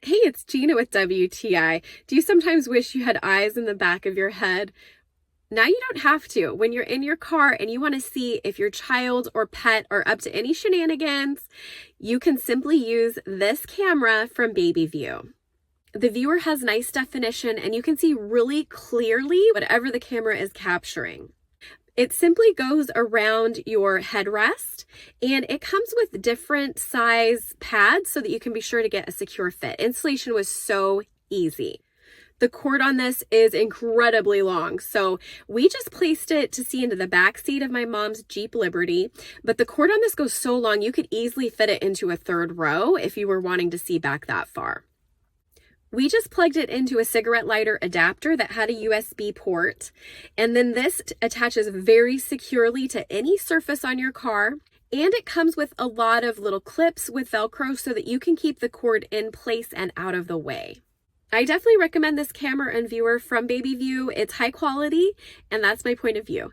Hey, it's Gina with WTI. Do you sometimes wish you had eyes in the back of your head? Now you don't have to. When you're in your car and you want to see if your child or pet are up to any shenanigans, you can simply use this camera from Babyvue. The viewer has nice definition and you can see really clearly whatever the camera is capturing. It simply goes around your headrest and it comes with different size pads so that you can be sure to get a secure fit. Installation was so easy. The cord on this is incredibly long, so we just placed it to see into the back seat of my mom's Jeep Liberty, but the cord on this goes so long you could easily fit it into a third row if you were wanting to see back that far. We just plugged it into a cigarette lighter adapter that had a USB port, and then this attaches very securely to any surface on your car, and it comes with a lot of little clips with Velcro so that you can keep the cord in place and out of the way. I definitely recommend this camera and viewer from Babyvue. It's high quality, and that's my point of view.